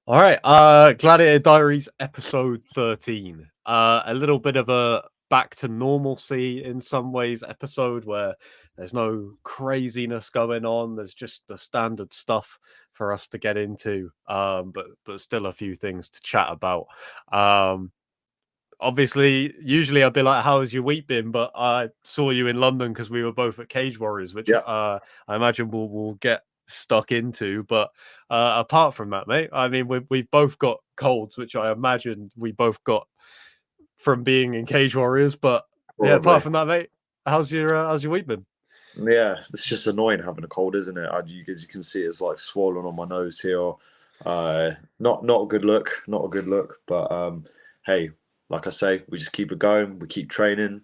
All right, Gladiator Diaries episode 13. A little bit of a back to normalcy in some ways episode where there's no craziness going on. There's just the standard stuff for us to get into. But still a few things to chat about. Um, Obviously, usually I'd be like, "How has your week been?" But I saw you in London because we were both at Cage Warriors, which Yeah, I imagine we'll get stuck into. But apart from that, mate, I mean, we've both got colds, which I imagine we both got from being in Cage Warriors. But yeah, apart probably. from that, mate, how's your week been? Yeah, it's just annoying having a cold, isn't it? As you can see, it's like swollen on my nose here. Not a good look, not a good look. But hey, like I say, we just keep it going. We keep training.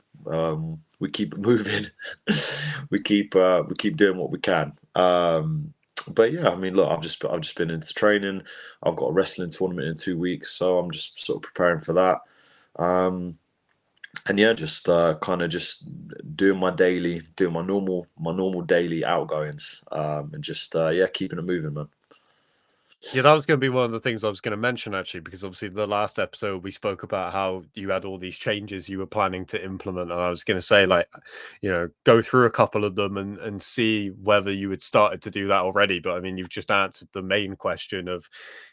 We keep it moving. We keep doing what we can. But yeah, I mean, look, I've just been into training. I've got a wrestling tournament in 2 weeks, so I'm just sort of preparing for that. Um, and yeah, just kind of just doing my normal daily outgoings, and just yeah, keeping it moving, man. Yeah, that was going to be one of the things I was going to mention actually, because obviously the last episode we spoke about how you had all these changes you were planning to implement, and I was going to say like, go through a couple of them and see whether you had started to do that already. But I mean, you've just answered the main question of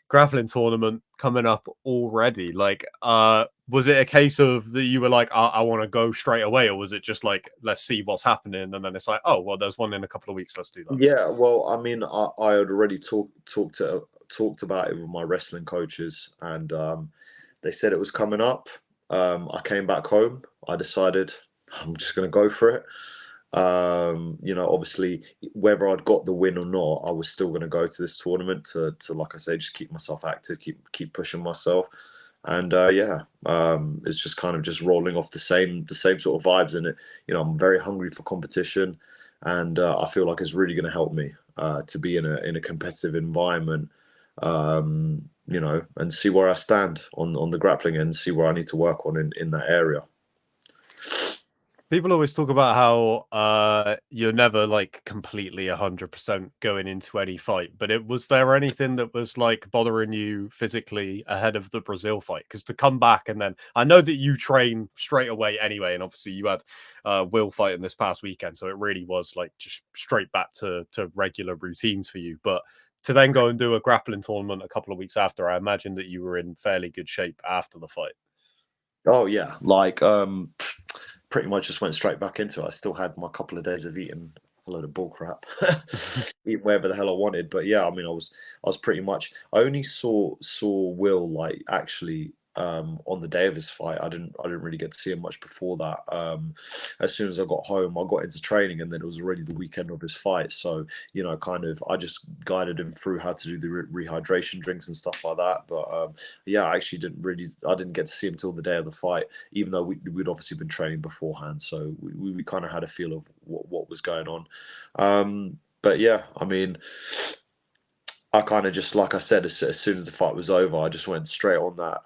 grappling tournament coming up already. Like, was it a case of that you were like, I want to go straight away, or was it just like, let's see what's happening, and then it's like, oh well, there's one in a couple of weeks, let's do that. Yeah, well, I mean, I had already talked about it with my wrestling coaches, and they said it was coming up. I came back home. I decided I'm just going to go for it. Obviously, whether I'd got the win or not, I was still going to go to this tournament to, like I say, just keep myself active, keep pushing myself, and yeah, it's just kind of just rolling off the same sort of vibes in it. I'm very hungry for competition, and I feel like it's really going to help me to be in a competitive environment. And see where I stand on the grappling and see where I need to work on in that area. People always talk about how you're never like completely 100% going into any fight, but was there anything that was like bothering you physically ahead of the Brazil fight? Because to come back and then I know that you train straight away anyway, and obviously you had Will fighting this past weekend, so it really was like just straight back to regular routines for you. But to then go and do a grappling tournament a couple of weeks after, I imagine that you were in fairly good shape after the fight. Oh yeah, like pretty much just went straight back into it. I still had my couple of days of eating a load of bull crap, eating wherever the hell I wanted. But yeah, I mean, I was pretty much. I only saw Will like actually on the day of his fight. I didn't really get to see him much before that. As soon as I got home, I got into training, and then it was already the weekend of his fight. So kind of, I just guided him through how to do the rehydration drinks and stuff like that. But yeah, I didn't get to see him till the day of the fight, even though we'd obviously been training beforehand, so we kind of had a feel of what was going on. But yeah, I mean, I kind of just, like I said, as soon as the fight was over, I just went straight on that,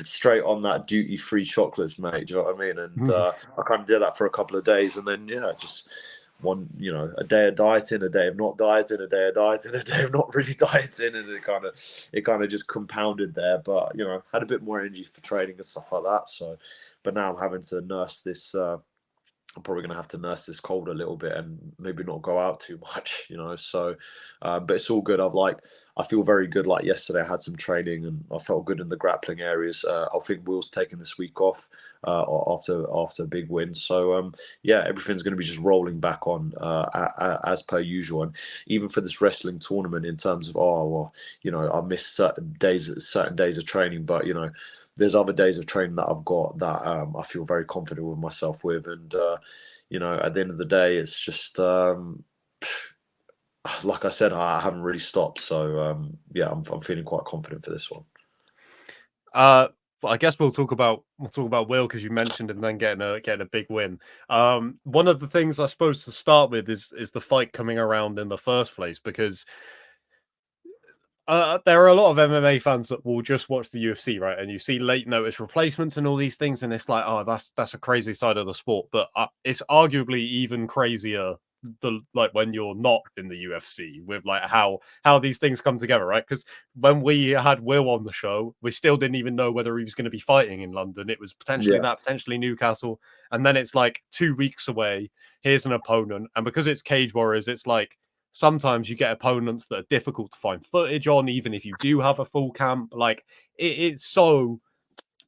straight on that duty-free chocolates, mate. Do you know what I mean? And I kind of did that for a couple of days, and then yeah, just a day of dieting, a day of not dieting, a day of dieting, a day of not really dieting, and it kind of just compounded there. But had a bit more energy for training and stuff like that. So, but now I'm having to nurse this. I'm probably going to have to nurse this cold a little bit and maybe not go out too much. So, but it's all good. I feel very good. Like yesterday, I had some training and I felt good in the grappling areas. I think Will's taking this week off after a big win. So, yeah, everything's going to be just rolling back on as per usual. And even for this wrestling tournament, in terms of I missed certain days of training, but there's other days of training that I've got that I feel very confident with myself with, and at the end of the day, it's just like I said, I haven't really stopped. So yeah, I'm feeling quite confident for this one. But I guess we'll talk about Will because you mentioned him then getting a big win. One of the things I suppose to start with is the fight coming around in the first place, because there are a lot of MMA fans that will just watch the UFC, right? And you see late notice replacements and all these things, and it's like, oh, that's a crazy side of the sport. But it's arguably even crazier the like when you're not in the UFC with like how these things come together, right? Because when we had Will on the show, we still didn't even know whether he was going to be fighting in London. It was potentially Yeah. that, potentially Newcastle, and then it's like 2 weeks away. Here's an opponent, and because it's Cage Warriors, it's like sometimes you get opponents that are difficult to find footage on, even if you do have a full camp. Like it's so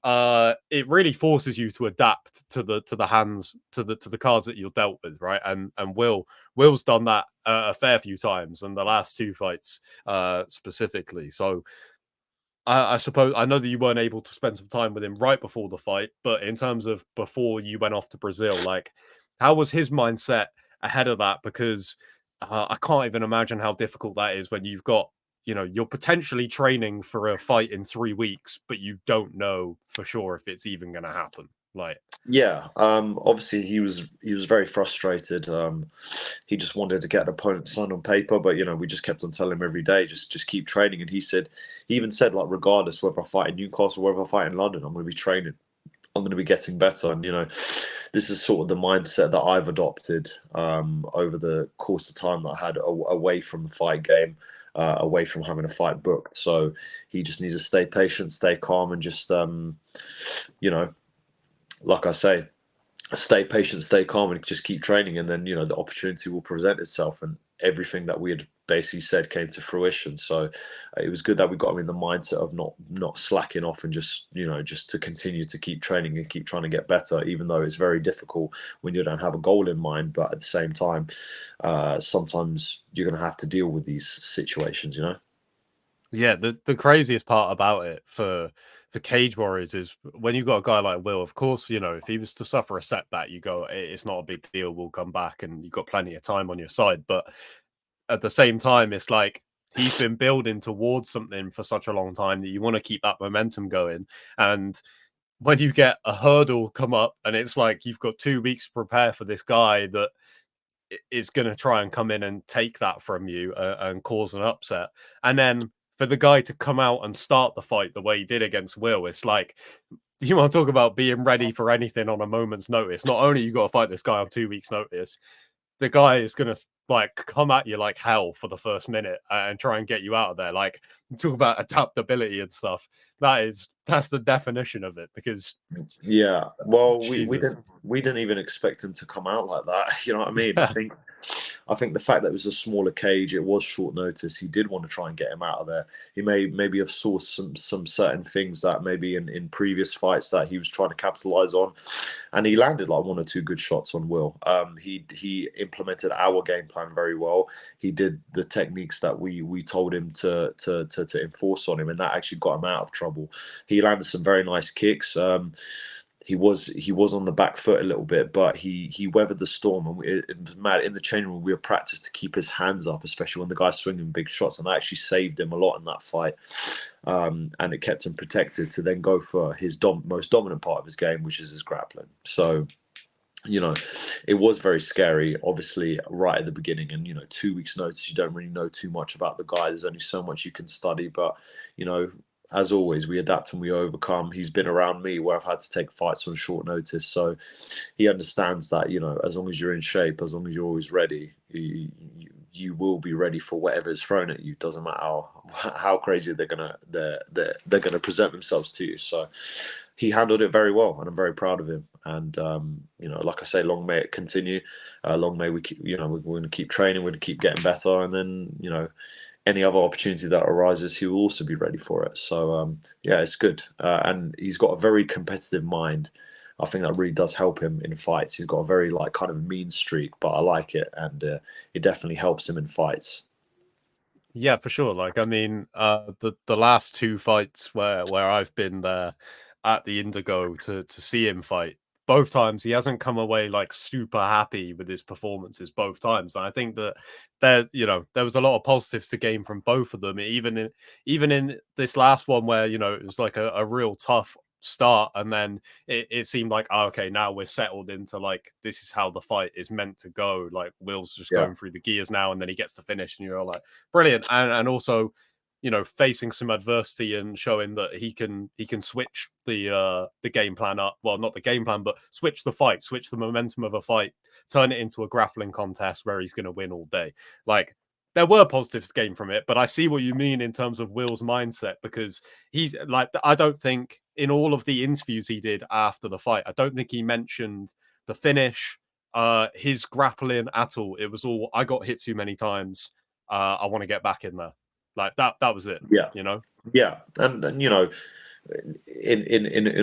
it really forces you to adapt to the hands to the cards that you're dealt with, right? And Will's done that a fair few times, and the last two fights specifically. So I suppose I know that you weren't able to spend some time with him right before the fight, but in terms of before you went off to Brazil, like how was his mindset ahead of that? Because I can't even imagine how difficult that is when you've got, you're potentially training for a fight in 3 weeks, but you don't know for sure if it's even going to happen. Like, Yeah, obviously he was very frustrated. He just wanted to get an opponent signed on paper, but we just kept on telling him every day, just keep training. And he even said, like, regardless whether I fight in Newcastle, whether I fight in London, I'm going to be training. I'm going to be getting better. And this is sort of the mindset that I've adopted over the course of time that I had away from the fight game, away from having a fight booked. So he just needs to stay patient, stay calm, and just like I say, stay patient, stay calm, and just keep training. And then, the opportunity will present itself. And everything that we had basically said came to fruition. So it was good that we got him in the mindset of not slacking off and just to continue to keep training and keep trying to get better, even though it's very difficult when you don't have a goal in mind. But at the same time, sometimes you're going to have to deal with these situations. yeah, the craziest part about it for Cage Warriors is when you got a guy like Will. Of course, if he was to suffer a setback, you go, it's not a big deal. We'll come back, and you've got plenty of time on your side. But at the same time, it's like he's been building towards something for such a long time that you want to keep that momentum going. And when you get a hurdle come up, and it's like you've got 2 weeks to prepare for this guy that is going to try and come in and take that from you and cause an upset, and then for the guy to come out and start the fight the way he did against Will, it's like, you want to talk about being ready for anything on a moment's notice. Not only you got to fight this guy on 2 weeks' notice, the guy is gonna like come at you like hell for the first minute and try and get you out of there. Like, talk about adaptability and stuff. That's the definition of it. Because Yeah, well, we Jesus, didn't even expect him to come out like that. You know what I mean? yeah, I think the fact that it was a smaller cage, it was short notice. He did want to try and get him out of there. He maybe have saw some certain things that maybe in previous fights that he was trying to capitalize on, and he landed like one or two good shots on Will. He implemented our game plan very well. He did the techniques that we told him to enforce on him, and that actually got him out of trouble. He landed some very nice kicks. He was on the back foot a little bit, but he weathered the storm. And it was mad in the changing room. We were practiced to keep his hands up, especially when the guy's swinging big shots, and that actually saved him a lot in that fight. And it kept him protected to then go for his most dominant part of his game, which is his grappling. So it was very scary, obviously, right at the beginning. And 2 weeks' notice, you don't really know too much about the guy. There's only so much you can study, but as always, we adapt and we overcome. He's been around me where I've had to take fights on short notice, so he understands that as long as you're in shape, as long as you're always ready, you will be ready for whatever is thrown at you. Doesn't matter how crazy they're gonna present themselves to you. So he handled it very well, and I'm very proud of him. And like I say, long may it continue. Long may we keep, we're going to keep training, we're going to keep getting better, and then any other opportunity that arises, he will also be ready for it. So yeah, it's good, and he's got a very competitive mind. I think that really does help him in fights. He's got a very kind of mean streak, but I like it, and it definitely helps him in fights. yeah, for sure. Like, I mean, the last two fights where I've been there at the Indigo to see him fight, both times he hasn't come away like super happy with his performances both times. And I think that there was a lot of positives to gain from both of them. Even in this last one where it was like a real tough start, and then it seemed like, oh, okay, now we're settled into like this is how the fight is meant to go. Like, Will's just Yeah, going through the gears now, and then he gets the finish, and you're like, brilliant. And also facing some adversity and showing that he can switch the game plan up. Well, not the game plan, but switch the fight, switch the momentum of a fight, turn it into a grappling contest where he's going to win all day. Like, there were positives gained from it, but I see what you mean in terms of Will's mindset, because he's like, I don't think in all of the interviews he did after the fight, I don't think he mentioned the finish, his grappling at all. It was all, I got hit too many times. I want to get back in there. Like that was it. Yeah, you know. yeah, and in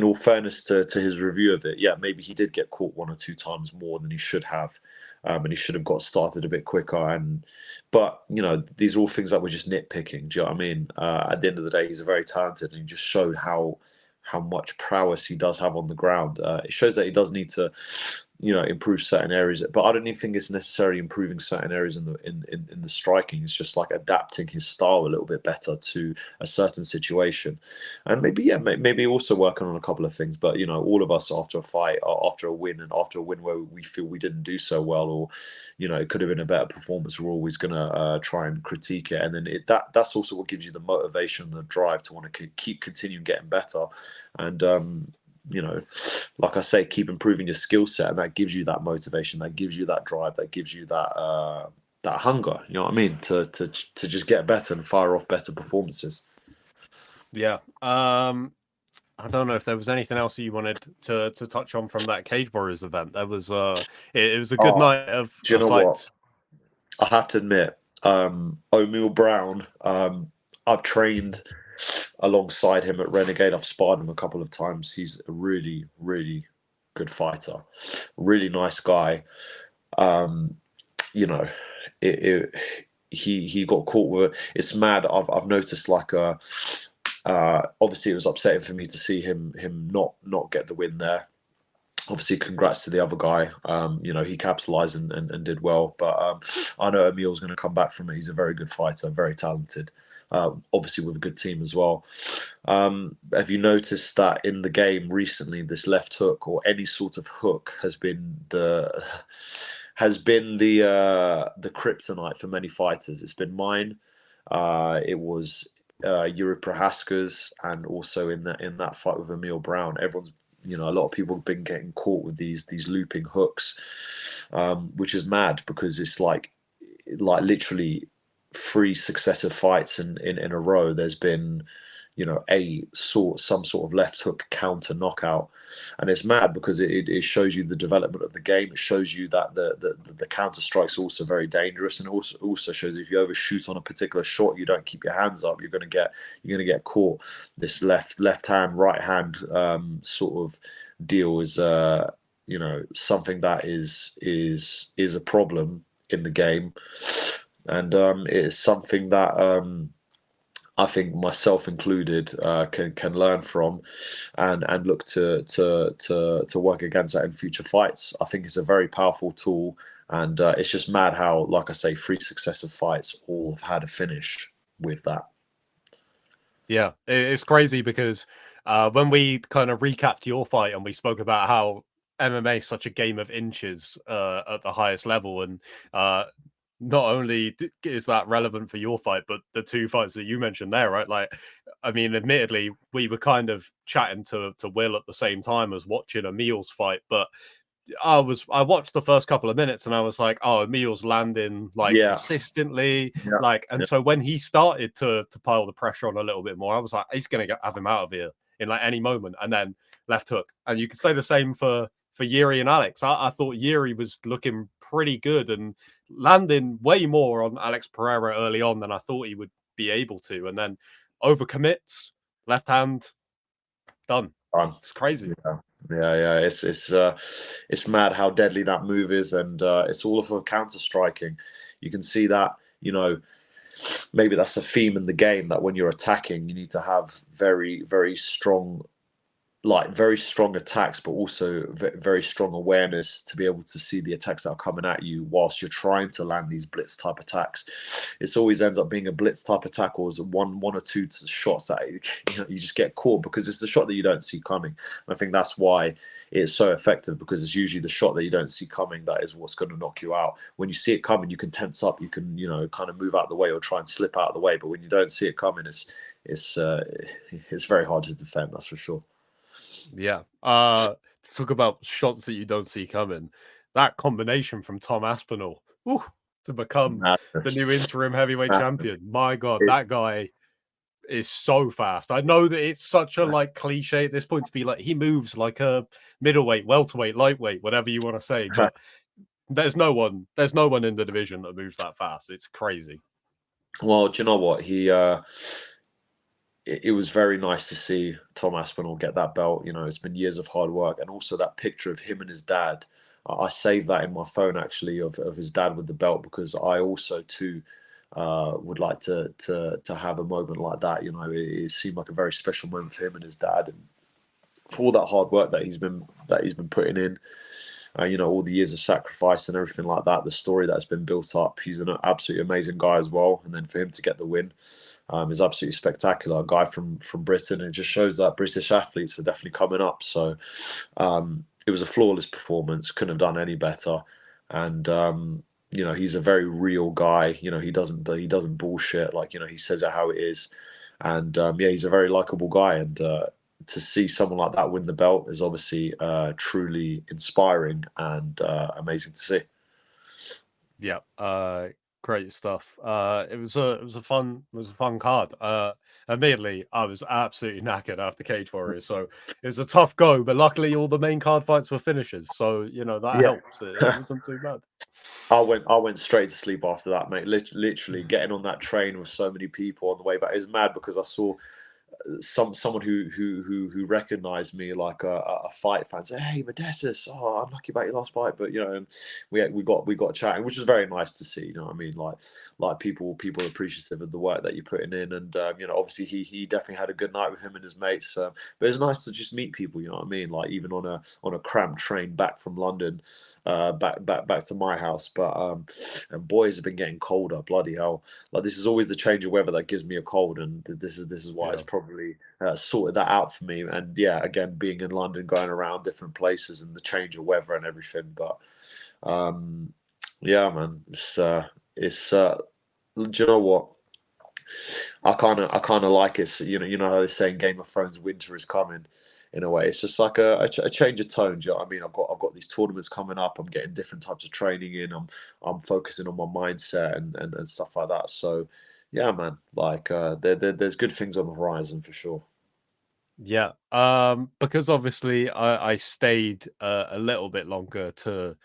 all fairness to his review of it, yeah, maybe he did get caught 1 or 2 times more than he should have, and he should have got started a bit quicker. But these are all things that we're just nitpicking. Do you know what I mean? At the end of the day, he's a very talented, and he just showed how much prowess he does have on the ground. It shows that he does need to improve certain areas, but I don't even think it's necessarily improving certain areas in the striking. It's just like adapting his style a little bit better to a certain situation, and maybe also working on a couple of things. But all of us, after a fight, after a win, and after a win where we feel we didn't do so well, or it could have been a better performance, we're always gonna try and critique it, and then that's also what gives you the motivation, the drive to want to keep continuing getting better, and like I say, keep improving your skill set, and that gives you that motivation, that gives you that drive, that gives you that hunger. You know what I mean? To just get better and fire off better performances. Yeah. I don't know if there was anything else that you wanted to touch on from that Cage Warriors event. There was it was a good night of do you know fights. What? I have to admit, O'Meal Brown, I've trained alongside him at Renegade. I've sparred him a couple of times. He's a really, really good fighter. Really nice guy. He got caught with it. It's mad. I've noticed like obviously it was upsetting for me to see him not get the win there. Obviously, congrats to the other guy. He capitalized and did well. But I know Emil's going to come back from it. He's a very good fighter, very talented. Obviously, with a good team as well. Have you noticed that in the game recently, this left hook or any sort of hook has been the kryptonite for many fighters? It's been mine. It was Yuri Prohaska's, and also in that fight with Emil Brown. Everyone's a lot of people have been getting caught with these looping hooks, which is mad, because it's like literally 3 successive fights in a row. There's been some sort of left hook counter knockout, and it's mad because it shows you the development of the game. It shows you that the counter strike's also very dangerous, and also shows if you overshoot on a particular shot, you don't keep your hands up, you're gonna get caught. This left hand, right hand sort of deal is something that is a problem in the game, and it is something that I think myself included can learn from, and look to work against that in future fights. I think it's a very powerful tool, and it's just mad how, like I say, 3 successive fights all have had a finish with that. Yeah, it's crazy because when we kind of recapped your fight and we spoke about how MMA is such a game of inches at the highest level, and not only is that relevant for your fight, but the 2 fights that you mentioned there, right? Like, I mean, admittedly, we were kind of chatting to Will at the same time as watching Emil's fight, but I watched the first couple of minutes and I was like, oh, Emil's landing like consistently, and so when he started to pile the pressure on a little bit more, I was like, he's gonna have him out of here in like any moment, and then left hook. And you could say the same for Yuri and Alex. I thought Yuri was looking pretty good and landing way more on Alex Pereira early on than I thought he would be able to, and then overcommits, left hand, done. It's crazy. Yeah. It's mad how deadly that move is, and it's all for counter striking. You can see that, maybe that's a theme in the game, that when you're attacking, you need to have very, very strong like very strong attacks, but also very strong awareness to be able to see the attacks that are coming at you whilst you're trying to land these blitz type attacks. It's always ends up being a blitz type attack, or is one or two shots that you just get caught because it's the shot that you don't see coming. And I think that's why it's so effective, because it's usually the shot that you don't see coming that is what's going to knock you out. When you see it coming, you can tense up, you can kind of move out of the way or try and slip out of the way. But when you don't see it coming, it's very hard to defend. That's for sure. Yeah. To talk about shots that you don't see coming, that combination from Tom Aspinall, to become the new interim heavyweight champion. My God, that guy is so fast. I know that it's such a like cliche at this point to be like he moves like a middleweight, welterweight, lightweight, whatever you want to say, but there's no one in the division that moves that fast. It's crazy. Well, do you know what? It was very nice to see Tom Aspinall get that belt. It's been years of hard work, and also that picture of him and his dad. I saved that in my phone actually of his dad with the belt, because I also too would like to have a moment like that. It seemed like a very special moment for him and his dad, and for all that hard work that he's been putting in. All the years of sacrifice and everything like that, the story that's been built up. He's an absolutely amazing guy as well. And then for him to get the win is absolutely spectacular. A guy from Britain. And it just shows that British athletes are definitely coming up. So it was a flawless performance. Couldn't have done any better. And he's a very real guy. He doesn't bullshit. Like, he says it how it is. And he's a very likable guy. And to see someone like that win the belt is obviously truly inspiring and amazing to see. Yeah, great stuff. It was a fun card. Admittedly, I was absolutely knackered after Cage Warriors, so it was a tough go. But luckily, all the main card fights were finishes, so that helps. It wasn't too bad. I went straight to sleep after that, mate. Literally getting on that train with so many people on the way back. It was mad because I saw someone who recognized me, like a fight fan, say, "Hey, Modestas, I'm lucky about your last fight," but and we got chatting, which was very nice to see. What I mean, like people appreciative of the work that you're putting in, and obviously he definitely had a good night with him and his mates. But it's nice to just meet people. You know what I mean? Like even on a cramped train back from London, back to my house. But and boys have been getting colder. Bloody hell! Like this is always the change of weather that gives me a cold, and this is why it's probably sorted that out for me. And yeah, again, being in London, going around different places, and the change of weather and everything. But yeah, man, it's do you know what? I kind of like it. You know how they say in Game of Thrones, winter is coming. In a way, it's just like a change of tone. Do you know what I mean? I've got these tournaments coming up. I'm getting different types of training in. I'm focusing on my mindset and stuff like that. So yeah, man, like there's good things on the horizon for sure. Yeah, because obviously I stayed a little bit longer to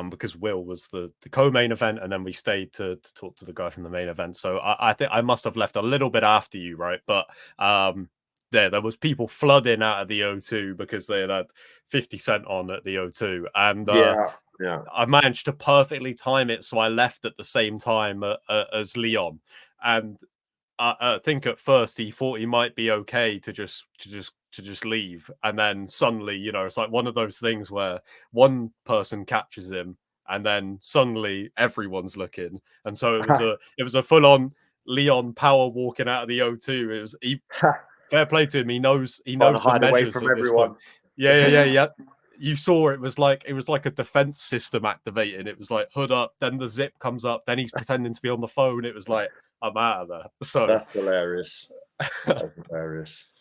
because Will was the co-main event, and then we stayed to talk to the guy from the main event. So I think I must have left a little bit after you, right? But there was people flooding out of the O2 because they had 50 Cent on at the O2, and Yeah. I managed to perfectly time it so I left at the same time as Leon, and I think at first he thought he might be okay to just leave, and then suddenly, it's like one of those things where one person catches him, and then suddenly everyone's looking, and so it was a full on Leon power walking out of the O2. It was fair play to him. He knows Trying to the hide away measures from at this point. everyone. Yeah. You saw it was like a defense system activating. It was like hood up, then the zip comes up, then he's pretending to be on the phone. It was like I'm out of there. So That's hilarious. That is hilarious.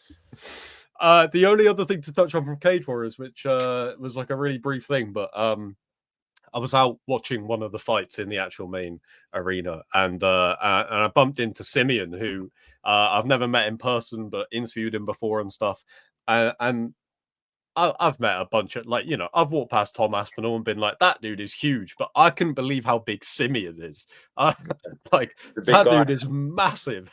the only other thing to touch on from Cage Warriors, which was like a really brief thing, but I was out watching one of the fights in the actual main arena, and I bumped into Simeon, who I've never met in person, but interviewed him before and stuff. And I've met a bunch of I've walked past Tom Aspinall and been like, that dude is huge, but I couldn't believe how big Simeon is. Like The big that guy. dude is massive.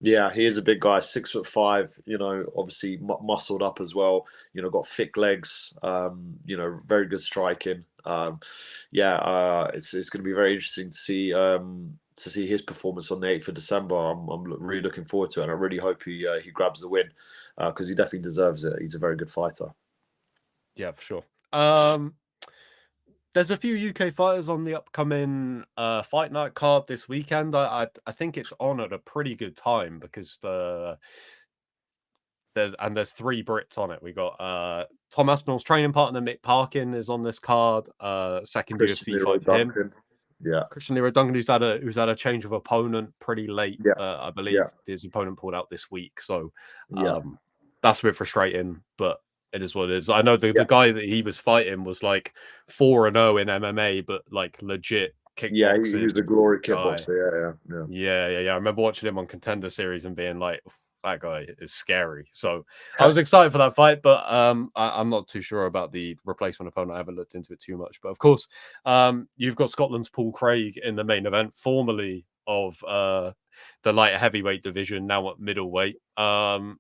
Yeah, he is a big guy, 6'5", obviously muscled up as well, got thick legs, very good striking. It's going to be very interesting to see, to see his performance on the 8th of December. I'm really looking forward to it, and I really hope he grabs the win, because he definitely deserves it. He's a very good fighter. Yeah, for sure. There's a few UK fighters on the upcoming fight night card this weekend. I think it's on at a pretty good time because there's 3 Brits on it. We got Tom Aspinall's training partner Mick Parkin is on this card. Second Christian UFC Leroy fight for him. Duncan. Yeah. Christian Leroy Duncan, who's had a change of opponent pretty late. Yeah. I believe Yeah. his opponent pulled out this week, so Yeah. that's a bit frustrating, but it is what it is. I know the Yeah. guy that he was fighting was like 4-0 in MMA, but like legit Yeah, he was kickboxing a glory guy. kickboxer. Yeah. Yeah. I remember watching him on Contender Series and being like, that guy is scary. So I was excited for that fight, but I'm not too sure about the replacement opponent. I haven't looked into it too much. But of course, you've got Scotland's Paul Craig in the main event, formerly of the light heavyweight division, now at middleweight. I'm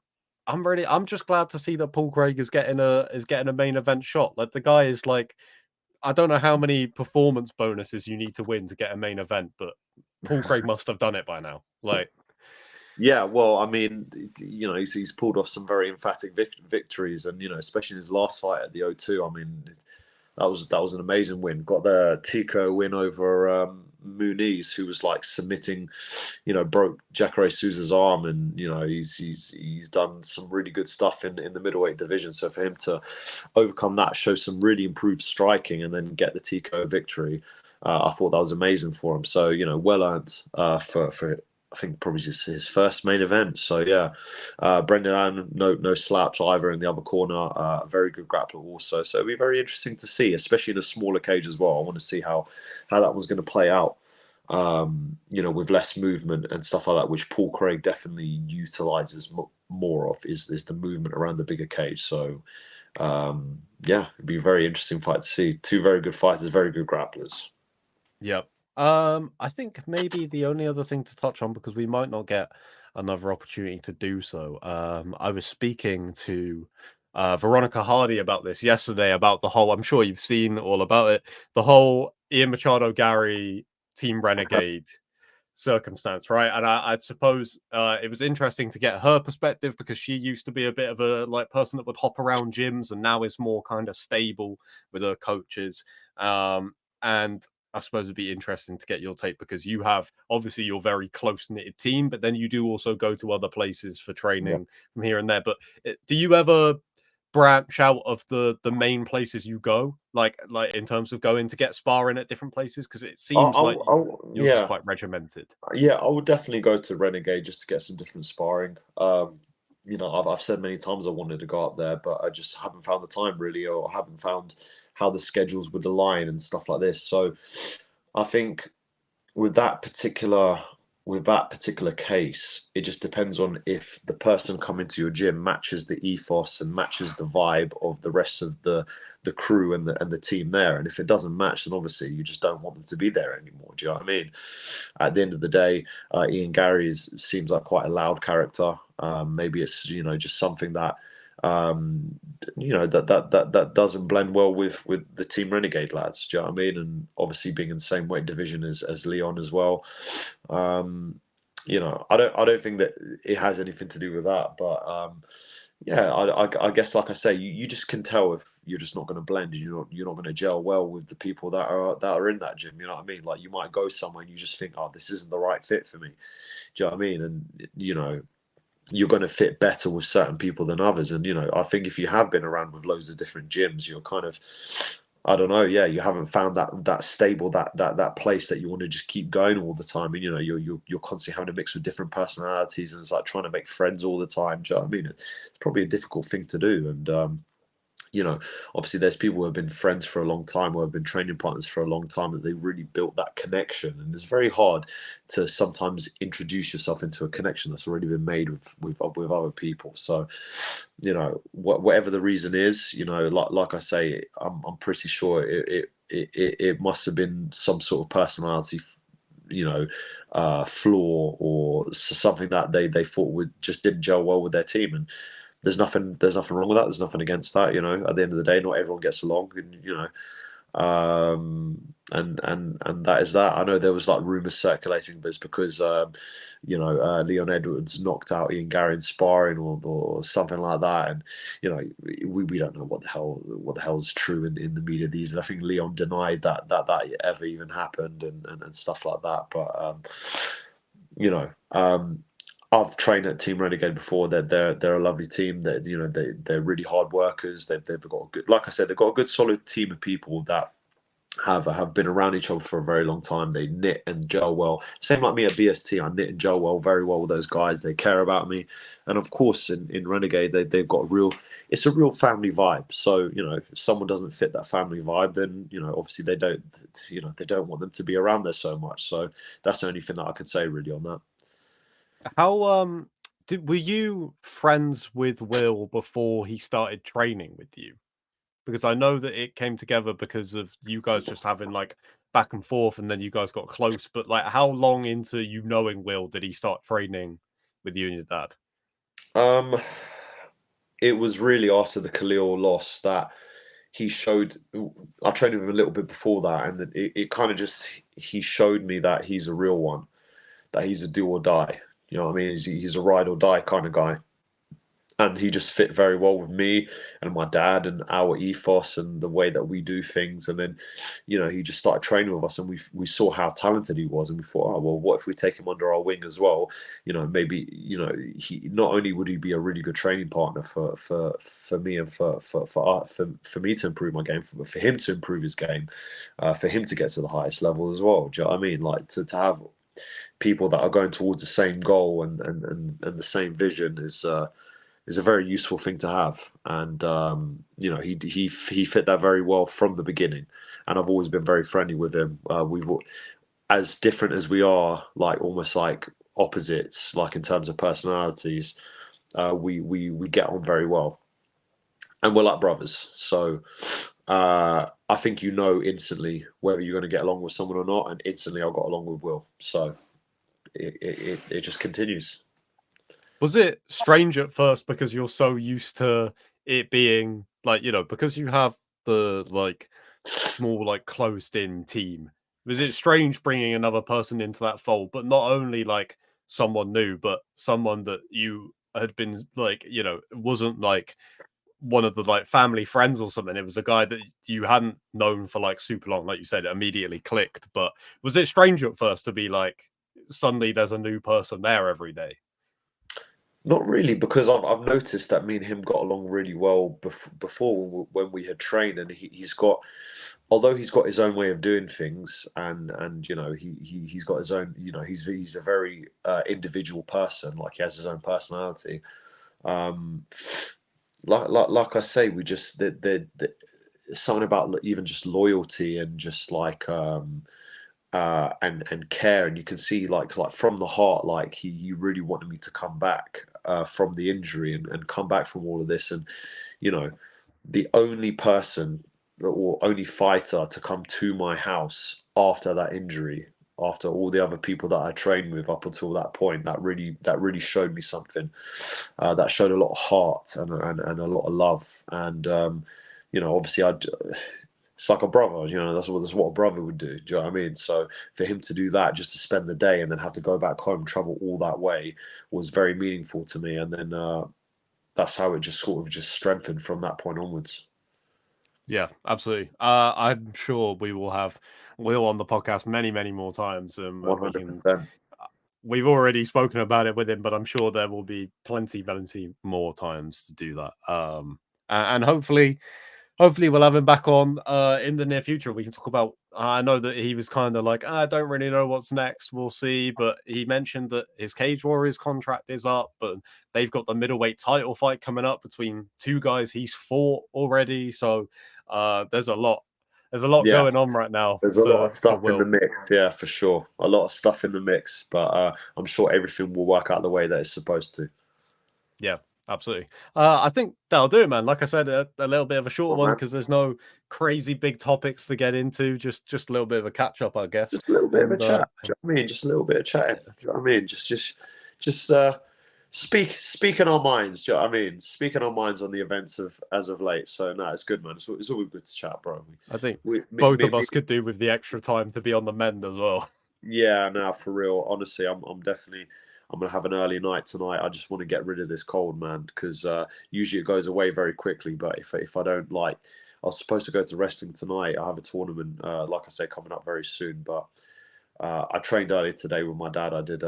just glad to see that Paul Craig is getting a main event shot. Like the guy is like, I don't know how many performance bonuses you need to win to get a main event, but Paul Craig must have done it by now. Like, Yeah, well, I mean, he's pulled off some very emphatic victories, and especially in his last fight at the O2. I mean, that was an amazing win. Got the Tico win over Muniz, who was like submitting, broke Jacare Souza's arm, and he's done some really good stuff in the middleweight division. So for him to overcome that, show some really improved striking, and then get the Tico victory, I thought that was amazing for him. So well earned for I think probably just his first main event. So yeah, Brendan Allen, no slouch either in the other corner. Very good grappler also. So it'll be very interesting to see, especially in a smaller cage as well. I want to see how that was going to play out. With less movement and stuff like that, which Paul Craig definitely utilizes more of, is the movement around the bigger cage. So yeah, it'd be a very interesting fight to see. 2 very good fighters, very good grapplers. yep. I think maybe the only other thing to touch on, because we might not get another opportunity to do so. I was speaking to Veronica Hardy about this yesterday, about the whole, I'm sure you've seen all about it, the whole Ian Machado Gary Team Renegade circumstance, right? And I suppose it was interesting to get her perspective, because she used to be a bit of a like person that would hop around gyms and now is more kind of stable with her coaches. And I suppose it'd be interesting to get your take, because you have obviously your very close knitted team, but then you do also go to other places for training from here and there. But do you ever branch out of the main places you go, like in terms of going to get sparring at different places? Because it seems like yours is Yeah. quite regimented. Yeah, I would definitely go to Renegade just to get some different sparring. I've said many times I wanted to go up there, but I just haven't found the time really, or haven't found how the schedules would align and stuff like this. So I think with that particular case, it just depends on if the person coming to your gym matches the ethos and matches the vibe of the rest of the crew and the team there. And if it doesn't match, then obviously you just don't want them to be there anymore. Do you know what I mean? At the end of the day, Ian Gary seems like quite a loud character. Maybe it's just something that that doesn't blend well with the Team Renegade lads. Do you know what I mean? And obviously being in the same weight division as Leon as well. I don't think that it has anything to do with that, but yeah, I guess like I say, you just can tell if you're just not going to blend, and you're not going to gel well with the people that are in that gym. You know what I mean? Like you might go somewhere and you just think, oh, this isn't the right fit for me. Do you know what I mean? And you're going to fit better with certain people than others. And I think if you have been around with loads of different gyms, you're kind of, I don't know, yeah, you haven't found that stable, that place that you want to just keep going all the time. And you're constantly having to mix with different personalities, and it's like trying to make friends all the time. Do you know what I mean? It's probably a difficult thing to do. And obviously there's people who have been friends for a long time, who have been training partners for a long time, that they really built that connection. And it's very hard to sometimes introduce yourself into a connection that's already been made with other people. So, whatever the reason is, like I say, I'm pretty sure it must have been some sort of personality, flaw, or something that they thought just didn't gel well with their team. And there's nothing wrong with that. There's nothing against that. At the end of the day, not everyone gets along, and And that is that. I know there was like rumors circulating, but it's because Leon Edwards knocked out Ian Gary in sparring or something like that, and we don't know what the hell is true in the media these days. I think Leon denied that ever even happened and stuff like that. But I've trained at Team Renegade before. They're a lovely team. They're really hard workers. They've got a good, like I said, they've got a good solid team of people that have been around each other for a very long time. They knit and gel well. Same like me at BST, I knit and gel very well with those guys. They care about me, and of course in Renegade they've got it's a real family vibe. So if someone doesn't fit that family vibe, then obviously they don't want them to be around there so much. So that's the only thing that I could say really on that. How were you friends with Will before he started training with you? Because I know that it came together because of you guys just having like back and forth, and then you guys got close. But like, how long into you knowing Will did he start training with you and your dad? It was really after the Khalil loss that he showed. I trained with him a little bit before that, and it kind of just he showed me that he's a real one, that he's a do or die. You know what I mean? He's a ride or die kind of guy. And he just fit very well with me and my dad and our ethos and the way that we do things. And then, he just started training with us, and we saw how talented he was, and we thought, oh well, what if we take him under our wing as well? Maybe he not only would he be a really good training partner for me and for me to improve my game, for him to improve his game, for him to get to the highest level as well. Do you know what I mean? Like to have people that are going towards the same goal and the same vision is a very useful thing to have, and he fit that very well from the beginning, and I've always been very friendly with him. We've as different as we are, like almost like opposites, like in terms of personalities, we get on very well, and we're like brothers. So I think instantly whether you're going to get along with someone or not, and instantly I got along with Will. So it just continues. Was it strange at first because you're so used to it being like, because you have the like small, like closed in team? Was it strange bringing another person into that fold, but not only like someone new, but someone that you had been like, wasn't like one of the like family friends or something? It was a guy that you hadn't known for like super long, like you said, it immediately clicked. But was it strange at first to be like, suddenly there's a new person there every day? Not really, because I've noticed that me and him got along really well before when we had trained, and he's got, although he's got his own way of doing things, and he's got his own, he's a very individual person, like he has his own personality. Um, like I say, we just the something about even just loyalty and just like and care, and you can see like from the heart, like he really wanted me to come back from the injury and come back from all of this, and the only person or only fighter to come to my house after that injury, after all the other people that I trained with up until that point, that really showed me something, that showed a lot of heart and a lot of love, and obviously it's like a brother, that's what a brother would do. Do you know what I mean? So for him to do that, just to spend the day and then have to go back home, travel all that way, was very meaningful to me. And then that's how it just sort of just strengthened from that point onwards. Yeah, absolutely. I'm sure we will have Will on the podcast many, many more times, and One we hundred can. percent. We've already spoken about it with him, but I'm sure there will be plenty, plenty more times to do that. And hopefully we'll have him back on in the near future. We can talk about. I know that he was kind of like, I don't really know what's next. We'll see, but he mentioned that his Cage Warriors contract is up, but they've got the middleweight title fight coming up between two guys he's fought already. So there's a lot. There's a lot Yeah, going on right now there's a lot of for stuff in the Will. mix. Yeah, for sure, a lot of stuff in the mix. But I'm sure everything will work out the way that it's supposed to. Yeah, absolutely. I think that'll do it, man. Like I said, a little bit of a short Well, one man, because there's no crazy big topics to get into. Just a little bit of a catch up, I guess. just a little bit of a And chat. Do you know what I mean? Just a little bit of chatting. yeah, Do you know what I mean? Just speaking our minds. Do you know what I mean? Speaking our minds on the events of as of late. So no, it's good, man. It's always good to chat, bro. I think both of us could do with the extra time to be on the mend as well. Yeah, no, for real. Honestly, I'm definitely I'm gonna have an early night tonight. I just want to get rid of this cold, man, because usually it goes away very quickly. But if I don't like, I was supposed to go to wrestling tonight. I have a tournament, like I say, coming up very soon. But I trained earlier today with my dad. I did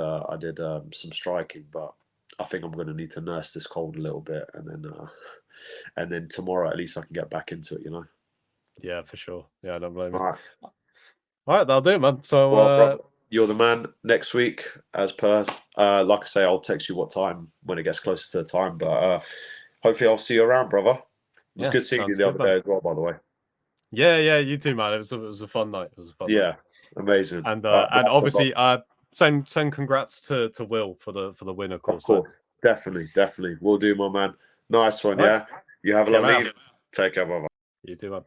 some striking, but I think I'm going to need to nurse this cold a little bit, and then tomorrow at least I can get back into it. You know. Yeah, for sure. Yeah, I don't blame All you. right. All right, that'll do it, man. So, Well, brother, you're the man. Next week, as per, like I say, I'll text you what time when it gets closer to the time. But hopefully, I'll see you around, brother. It was yeah, good seeing you sounds the good, other man. day as well, by the way. Yeah, you too, man. It was a fun night. It was a fun night. Yeah, amazing. And All right, and nice one, obviously, brother. send congrats to Will for the win, of Of course. course, definitely, we'll do, my man. Nice one, All right, yeah. You have a see you lovely later. evening. Take care, brother. You too, man.